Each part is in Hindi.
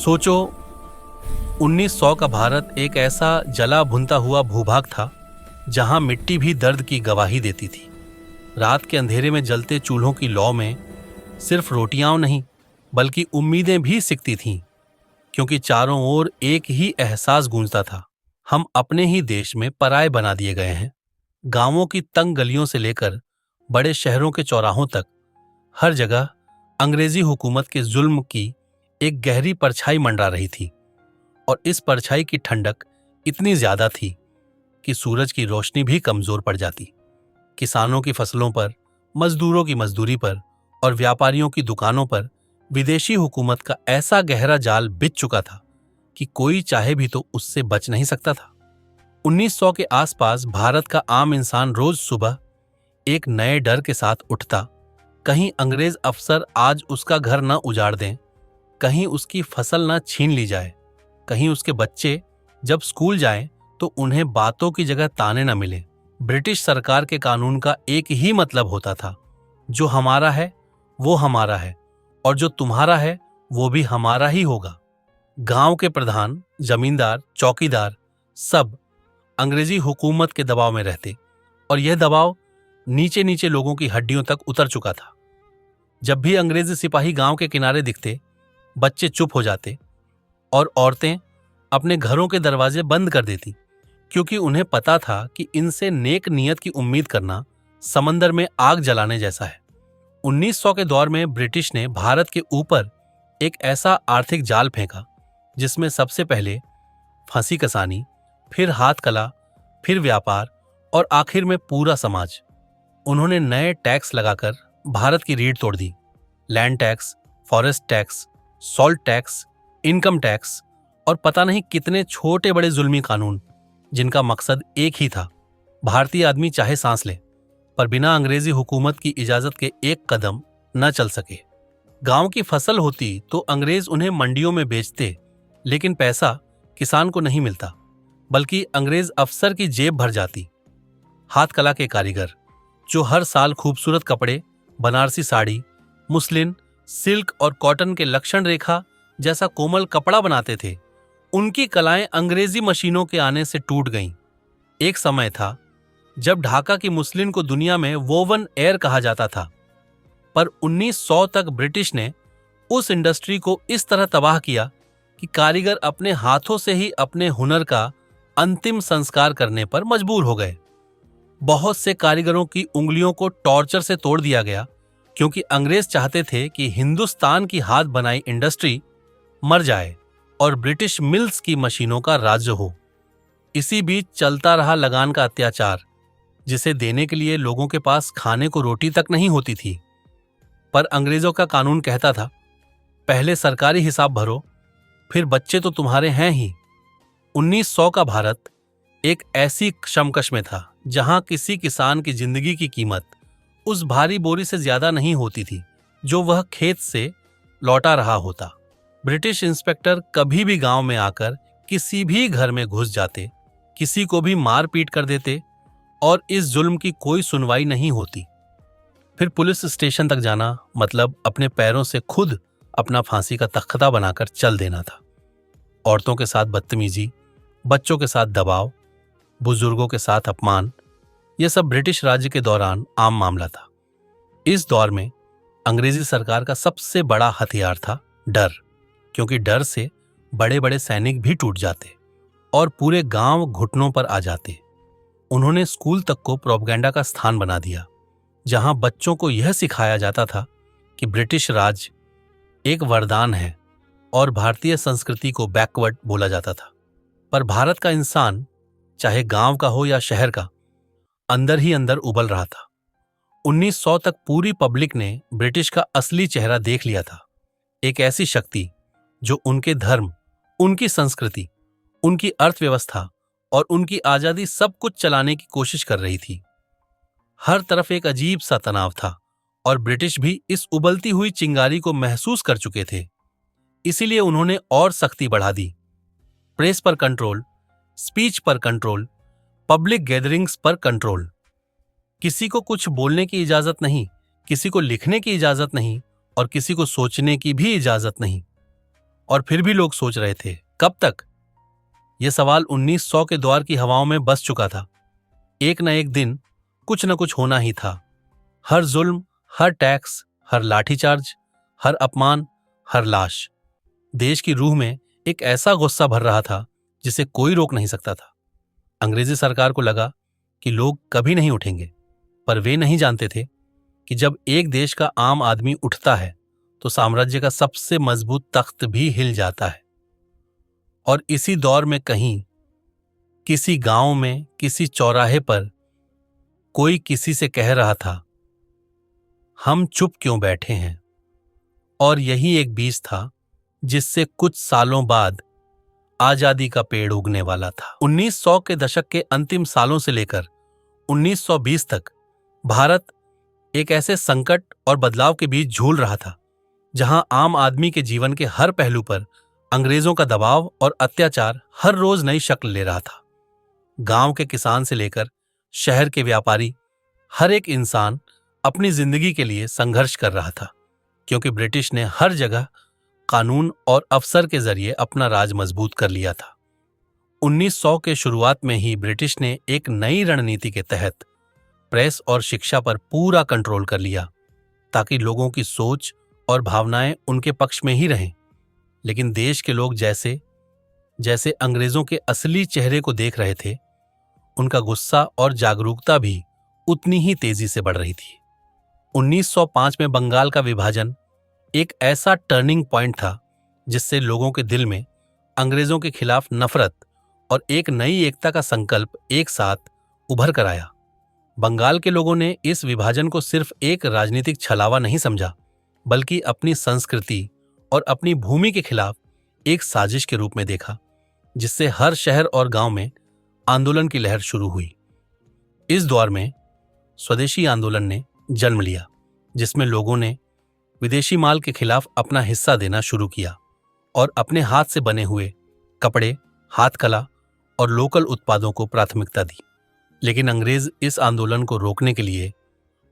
सोचो, 1900 का भारत एक ऐसा जला भुनता हुआ भूभाग था जहां मिट्टी भी दर्द की गवाही देती थी। रात के अंधेरे में जलते चूल्हों की लौ में सिर्फ रोटियां नहीं बल्कि उम्मीदें भी सिकती थीं, क्योंकि चारों ओर एक ही एहसास गूंजता था, हम अपने ही देश में पराये बना दिए गए हैं। गांवों की तंग गलियों से लेकर बड़े शहरों के चौराहों तक हर जगह अंग्रेजी हुकूमत के जुल्म की एक गहरी परछाई मंडरा रही थी, और इस परछाई की ठंडक इतनी ज्यादा थी कि सूरज की रोशनी भी कमजोर पड़ जाती। किसानों की फसलों पर, मजदूरों की मजदूरी पर और व्यापारियों की दुकानों पर विदेशी हुकूमत का ऐसा गहरा जाल बिछ चुका था कि कोई चाहे भी तो उससे बच नहीं सकता था। 1900 के आसपास भारत का आम इंसान रोज सुबह एक नए डर के साथ उठता। कहीं अंग्रेज अफसर आज उसका घर न उजाड़ दें, कहीं उसकी फसल न छीन ली जाए, कहीं उसके बच्चे जब स्कूल जाएं तो उन्हें बातों की जगह ताने न मिले। ब्रिटिश सरकार के कानून का एक ही मतलब होता था, जो हमारा है वो हमारा है, और जो तुम्हारा है वो भी हमारा ही होगा। गांव के प्रधान, जमींदार, चौकीदार सब अंग्रेजी हुकूमत के दबाव में रहते, और यह दबाव नीचे नीचे लोगों की हड्डियों तक उतर चुका था। जब भी अंग्रेजी सिपाही गांव के किनारे दिखते, बच्चे चुप हो जाते और औरतें अपने घरों के दरवाजे बंद कर देती, क्योंकि उन्हें पता था कि इनसे नेक नियत की उम्मीद करना समंदर में आग जलाने जैसा है। 1900 के दौर में ब्रिटिश ने भारत के ऊपर एक ऐसा आर्थिक जाल फेंका जिसमें सबसे पहले फांसी कसानी, फिर हाथ कला, फिर व्यापार और आखिर में पूरा समाज। उन्होंने नए टैक्स लगाकर भारत की रीढ़ तोड़ दी। Land tax, forest tax, salt tax, income tax और पता नहीं कितने छोटे बड़े जुल्मी कानून, जिनका मकसद एक ही था, भारतीय आदमी चाहे सांस ले पर बिना अंग्रेजी हुकूमत की इजाजत के एक कदम न चल सके। गांव की फसल होती तो अंग्रेज उन्हें मंडियों में बेचते, लेकिन पैसा किसान को नहीं मिलता, बल्कि अंग्रेज अफसर की जेब भर जाती। हाथ कला के कारीगर जो हर साल खूबसूरत कपड़े, बनारसी साड़ी, मुस्लिन, सिल्क और कॉटन के लक्षण रेखा जैसा कोमल कपड़ा बनाते थे, उनकी कलाएं अंग्रेजी मशीनों के आने से टूट गईं। एक समय था जब ढाका की मुस्लिन को दुनिया में वोवन एयर कहा जाता था, पर 1900 तक ब्रिटिश ने उस इंडस्ट्री को इस तरह तबाह किया कि कारीगर अपने हाथों से ही अपने हुनर का अंतिम संस्कार करने पर मजबूर हो गए। बहुत से कारीगरों की उंगलियों को टॉर्चर से तोड़ दिया गया, क्योंकि अंग्रेज चाहते थे कि हिंदुस्तान की हाथ बनाई इंडस्ट्री मर जाए और ब्रिटिश मिल्स की मशीनों का राज्य हो। इसी बीच चलता रहा लगान का अत्याचार, जिसे देने के लिए लोगों के पास खाने को रोटी तक नहीं होती थी। पर अंग्रेजों का कानून कहता था, पहले सरकारी हिसाब भरो, फिर बच्चे तो तुम्हारे हैं ही। 1900 का भारत एक ऐसी कशमकश में था जहां किसी किसान की जिंदगी की कीमत उस भारी बोरी से ज्यादा नहीं होती थी जो वह खेत से लौटा रहा होता। ब्रिटिश इंस्पेक्टर कभी भी गांव में आकर किसी भी घर में घुस जाते, किसी को भी मार पीट कर देते, और इस जुल्म की कोई सुनवाई नहीं होती। फिर पुलिस स्टेशन तक जाना मतलब अपने पैरों से खुद अपना फांसी का तख्ता बनाकर चल देना था। औरतों के साथ बदतमीजी, बच्चों के साथ दबाव, बुजुर्गों के साथ अपमान, यह सब ब्रिटिश राज्य के दौरान आम मामला था। इस दौर में अंग्रेजी सरकार का सबसे बड़ा हथियार था डर, क्योंकि डर से बड़े बड़े सैनिक भी टूट जाते और पूरे गांव घुटनों पर आ जाते। उन्होंने स्कूल तक को प्रोपेगेंडा का स्थान बना दिया, जहां बच्चों को यह सिखाया जाता था कि ब्रिटिश राज एक वरदान है और भारतीय संस्कृति को बैकवर्ड बोला जाता था। पर भारत का इंसान, चाहे गांव का हो या शहर का, अंदर ही अंदर उबल रहा था। 1900 तक पूरी पब्लिक ने ब्रिटिश का असली चेहरा देख लिया था। एक ऐसी शक्ति जो उनके धर्म, उनकी संस्कृति, उनकी अर्थव्यवस्था और उनकी आजादी सब कुछ चलाने की कोशिश कर रही थी। हर तरफ एक अजीब सा तनाव था, और ब्रिटिश भी इस उबलती हुई चिंगारी को महसूस कर चुके थे। इसीलिए उन्होंने और सख्ती बढ़ा दी। प्रेस पर कंट्रोल, स्पीच पर कंट्रोल, पब्लिक गैदरिंग्स पर कंट्रोल। किसी को कुछ बोलने की इजाजत नहीं, किसी को लिखने की इजाजत नहीं और किसी को सोचने की भी इजाजत नहीं। और फिर भी लोग सोच रहे थे, कब तक? यह सवाल 1900 के द्वार की हवाओं में बस चुका था। एक न एक दिन कुछ न कुछ होना ही था। हर जुल्म, हर टैक्स, हर लाठीचार्ज, हर अपमान, हर लाश देश की रूह में एक ऐसा गुस्सा भर रहा था जिसे कोई रोक नहीं सकता था। अंग्रेजी सरकार को लगा कि लोग कभी नहीं उठेंगे, पर वे नहीं जानते थे कि जब एक देश का आम आदमी उठता है तो साम्राज्य का सबसे मजबूत तख्त भी हिल जाता है। और इसी दौर में कहीं किसी गांव में किसी चौराहे पर कोई किसी से कह रहा था, हम चुप क्यों बैठे हैं। और यही एक बीज था जिससे कुछ सालों बाद आजादी का पेड़ उगने वाला था। 1900 के दशक के अंतिम सालों से लेकर 1920 तक भारत एक ऐसे संकट और बदलाव के बीच झूल रहा था जहां आम आदमी के जीवन के हर पहलू पर अंग्रेजों का दबाव और अत्याचार हर रोज नई शक्ल ले रहा था। गांव के किसान से लेकर शहर के व्यापारी, हर एक इंसान अपनी जिंदगी के लिए संघर्ष कर रहा था, क्योंकि ब्रिटिश ने हर जगह कानून और अफसर के जरिए अपना राज मजबूत कर लिया था। 1900 के शुरुआत में ही ब्रिटिश ने एक नई रणनीति के तहत प्रेस और शिक्षा पर पूरा कंट्रोल कर लिया, ताकि लोगों की सोच और भावनाएं उनके पक्ष में ही रहें। लेकिन देश के लोग जैसे जैसे अंग्रेजों के असली चेहरे को देख रहे थे, उनका गुस्सा और जागरूकता भी उतनी ही तेजी से बढ़ रही थी। 1905 में बंगाल का विभाजन एक ऐसा टर्निंग पॉइंट था जिससे लोगों के दिल में अंग्रेजों के खिलाफ नफरत और एक नई एकता का संकल्प एक साथ उभर कर आया। बंगाल के लोगों ने इस विभाजन को सिर्फ एक राजनीतिक छलावा नहीं समझा, बल्कि अपनी संस्कृति और अपनी भूमि के खिलाफ एक साजिश के रूप में देखा, जिससे हर शहर और गांव में आंदोलन की लहर शुरू हुई। इस दौर में स्वदेशी आंदोलन ने जन्म लिया, जिसमें लोगों ने विदेशी माल के खिलाफ अपना हिस्सा देना शुरू किया और अपने हाथ से बने हुए कपड़े, हाथकला और लोकल उत्पादों को प्राथमिकता दी। लेकिन अंग्रेज इस आंदोलन को रोकने के लिए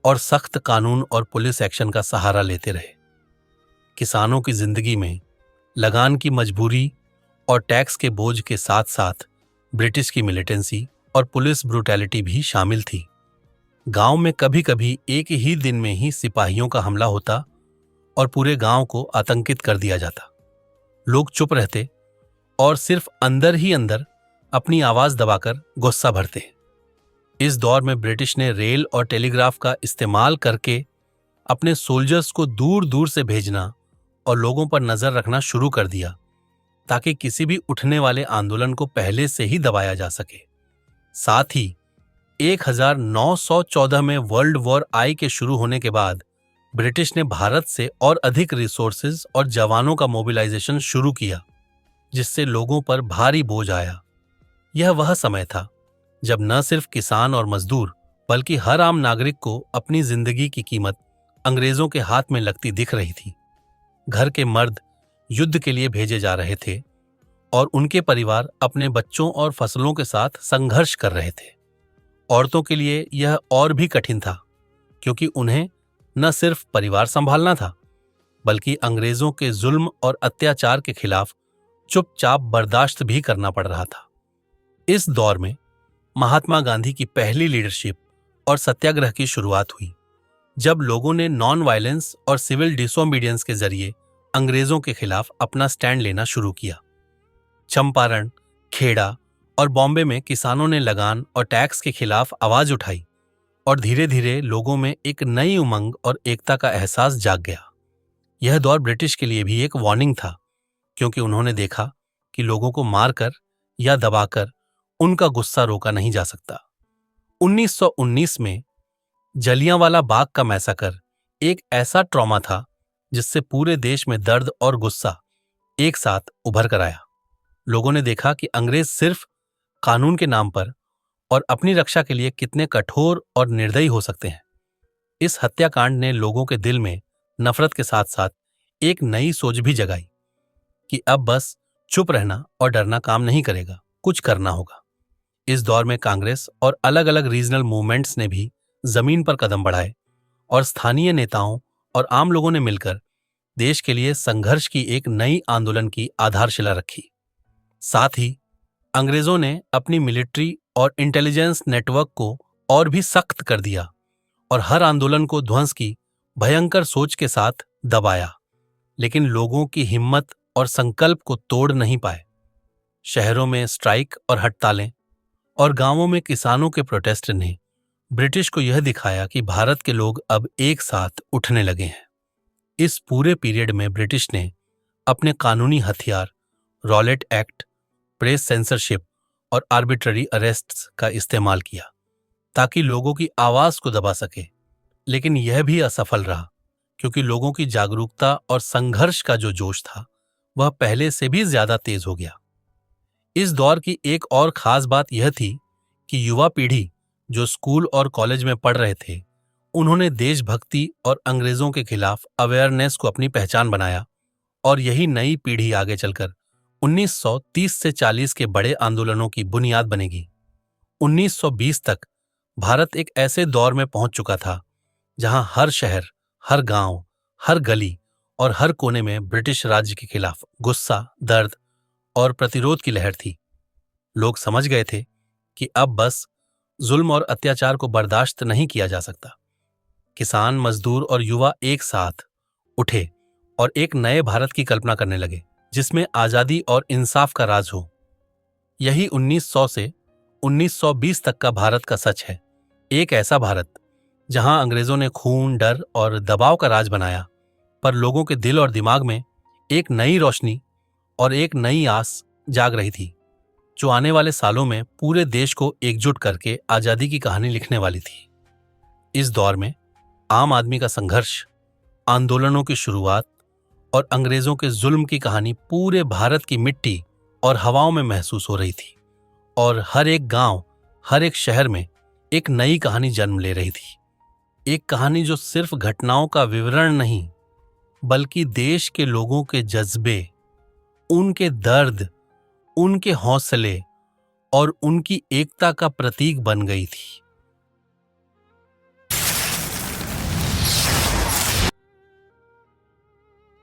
और सख्त कानून और पुलिस एक्शन का सहारा लेते रहे। किसानों की जिंदगी में लगान की मजबूरी और टैक्स के बोझ के साथ साथ ब्रिटिश की मिलिटेंसी और पुलिस ब्रूटैलिटी भी शामिल थी। गांव में कभी कभी एक ही दिन में ही सिपाहियों का हमला होता और पूरे गांव को आतंकित कर दिया जाता। लोग चुप रहते और सिर्फ अंदर ही अंदर अपनी आवाज दबाकर गुस्सा भरते। इस दौर में ब्रिटिश ने रेल और टेलीग्राफ का इस्तेमाल करके अपने सोल्जर्स को दूर दूर से भेजना और लोगों पर नजर रखना शुरू कर दिया, ताकि किसी भी उठने वाले आंदोलन को पहले से ही दबाया जा सके। साथ ही 1914 में वर्ल्ड वॉर आई के शुरू होने के बाद ब्रिटिश ने भारत से और अधिक रिसोर्सेज और जवानों का मोबिलाइजेशन शुरू किया, जिससे लोगों पर भारी बोझ आया। यह वह समय था जब न सिर्फ किसान और मजदूर, बल्कि हर आम नागरिक को अपनी जिंदगी की कीमत अंग्रेजों के हाथ में लगती दिख रही थी। घर के मर्द युद्ध के लिए भेजे जा रहे थे और उनके परिवार अपने बच्चों और फसलों के साथ संघर्ष कर रहे थे। औरतों के लिए यह और भी कठिन था, क्योंकि उन्हें न सिर्फ परिवार संभालना था, बल्कि अंग्रेजों के जुल्म और अत्याचार के खिलाफ चुपचाप बर्दाश्त भी करना पड़ रहा था। इस दौर में महात्मा गांधी की पहली लीडरशिप और सत्याग्रह की शुरुआत हुई, जब लोगों ने नॉन वायलेंस और सिविल डिसोबीडियंस के जरिए अंग्रेजों के खिलाफ अपना स्टैंड लेना शुरू किया। चंपारण, खेड़ा और बॉम्बे में किसानों ने लगान और टैक्स के खिलाफ आवाज उठाई और धीरे धीरे लोगों में एक नई उमंग और एकता का एहसास जाग गया। यह दौर ब्रिटिश के लिए भी एक वार्निंग था, क्योंकि उन्होंने देखा कि लोगों को मारकर या दबाकर उनका गुस्सा रोका नहीं जा सकता। 1919 में जलियांवाला बाग का मैसाकर एक ऐसा ट्रॉमा था जिससे पूरे देश में दर्द और गुस्सा एक साथ उभर कर आया। लोगों ने देखा कि अंग्रेज सिर्फ कानून के नाम पर और अपनी रक्षा के लिए कितने कठोर और निर्दयी हो सकते हैं। इस हत्याकांड ने लोगों के दिल में नफरत के साथ साथ एक नई सोच भी जगाई कि अब बस चुप रहना और डरना काम नहीं करेगा, कुछ करना होगा। इस दौर में कांग्रेस और अलग अलग रीजनल मूवमेंट्स ने भी जमीन पर कदम बढ़ाए और स्थानीय नेताओं और आम लोगों ने मिलकर देश के लिए संघर्ष की एक नई आंदोलन की आधारशिला रखी। साथ ही अंग्रेजों ने अपनी मिलिट्री और इंटेलिजेंस नेटवर्क को और भी सख्त कर दिया और हर आंदोलन को ध्वंस की भयंकर सोच के साथ दबाया, लेकिन लोगों की हिम्मत और संकल्प को तोड़ नहीं पाए। शहरों में स्ट्राइक और हड़तालें और गांवों में किसानों के प्रोटेस्ट ने ब्रिटिश को यह दिखाया कि भारत के लोग अब एक साथ उठने लगे हैं। इस पूरे पीरियड में ब्रिटिश ने अपने कानूनी हथियार रॉलेट एक्ट, प्रेस सेंसरशिप और आर्बिट्ररी अरेस्ट्स का इस्तेमाल किया ताकि लोगों की आवाज को दबा सके, लेकिन यह भी असफल रहा क्योंकि लोगों की जागरूकता और संघर्ष का जो जोश था वह पहले से भी ज्यादा तेज हो गया। इस दौर की एक और खास बात यह थी कि युवा पीढ़ी जो स्कूल और कॉलेज में पढ़ रहे थे, उन्होंने देशभक्ति और अंग्रेजों के खिलाफ अवेयरनेस को अपनी पहचान बनाया और यही नई पीढ़ी आगे चलकर 1930 से 40 के बड़े आंदोलनों की बुनियाद बनेगी। 1920 तक भारत एक ऐसे दौर में पहुंच चुका था जहां हर शहर, हर गांव, हर गली और हर कोने में ब्रिटिश राज्य के खिलाफ गुस्सा, दर्द और प्रतिरोध की लहर थी। लोग समझ गए थे कि अब बस जुल्म और अत्याचार को बर्दाश्त नहीं किया जा सकता। किसान, मजदूर और युवा एक साथ उठे और एक नए भारत की कल्पना करने लगे जिसमें आजादी और इंसाफ का राज हो। यही 1900 से 1920 तक का भारत का सच है। एक ऐसा भारत जहां अंग्रेजों ने खून, डर और दबाव का राज बनाया, पर लोगों के दिल और दिमाग में एक नई रोशनी और एक नई आस जाग रही थी जो आने वाले सालों में पूरे देश को एकजुट करके आजादी की कहानी लिखने वाली थी। इस दौर में आम आदमी का संघर्ष, आंदोलनों की शुरुआत और अंग्रेजों के जुल्म की कहानी पूरे भारत की मिट्टी और हवाओं में महसूस हो रही थी और हर एक गांव, हर एक शहर में एक नई कहानी जन्म ले रही थी। एक कहानी जो सिर्फ घटनाओं का विवरण नहीं, बल्कि देश के लोगों के जज्बे, उनके दर्द, उनके हौसले और उनकी एकता का प्रतीक बन गई थी।